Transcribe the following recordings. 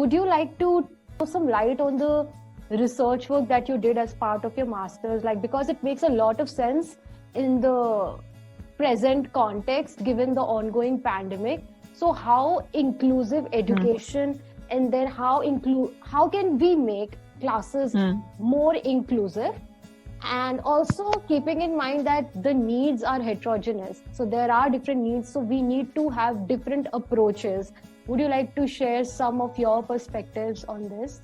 would you like to throw some light on the research work that you did as part of your master's? Like, because it makes a lot of sense in the present context given the ongoing pandemic. So how inclusive education and then how can we make classes more inclusive, and also keeping in mind that the needs are heterogeneous, so there are different needs, so we need to have different approaches. Would you like to share some of your perspectives on this?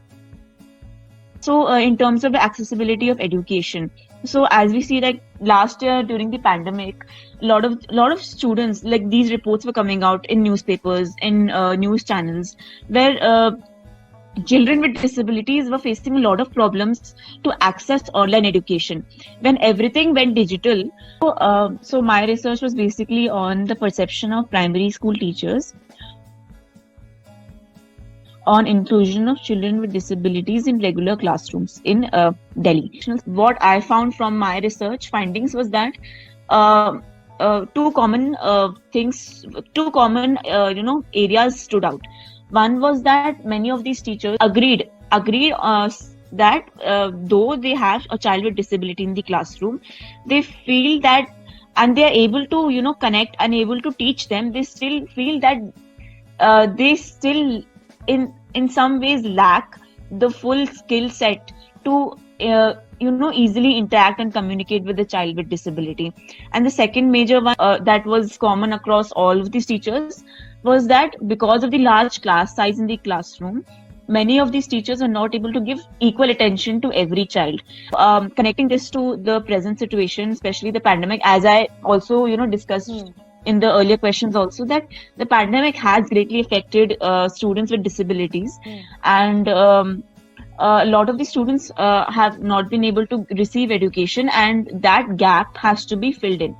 So in terms of the accessibility of education, so as we see, like last year during the pandemic, a lot of students, like these reports were coming out in newspapers, in news channels, where children with disabilities were facing a lot of problems to access online education when everything went digital. So my research was basically on the perception of primary school teachers on inclusion of children with disabilities in regular classrooms in Delhi. What I found from my research findings was that two common areas stood out. One was that many of these teachers agreed that though they have a child with disability in the classroom, they feel that, and they are able to connect and able to teach them, they still feel that they still in some ways lack the full skill set to easily interact and communicate with the child with disability. And the second major one that was common across all of these teachers was that because of the large class size in the classroom, many of these teachers are not able to give equal attention to every child. Connecting this to the present situation, especially the pandemic, as I also discussed in the earlier questions also, that the pandemic has greatly affected students with disabilities, and a lot of the students have not been able to receive education, and that gap has to be filled in.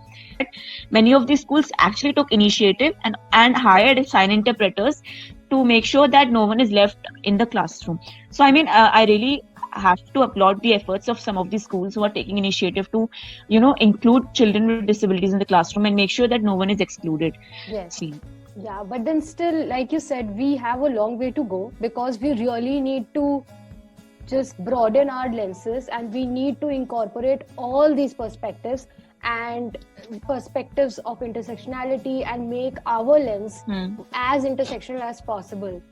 Many of these schools actually took initiative and hired sign interpreters to make sure that no one is left in the classroom. So I mean, I really have to applaud the efforts of some of these schools who are taking initiative to include children with disabilities in the classroom and make sure that no one is excluded. Yes. Yeah, but then still, like you said, we have a long way to go, because we really need to just broaden our lenses, and we need to incorporate all these perspectives and perspectives of intersectionality and make our lens as intersectional as possible.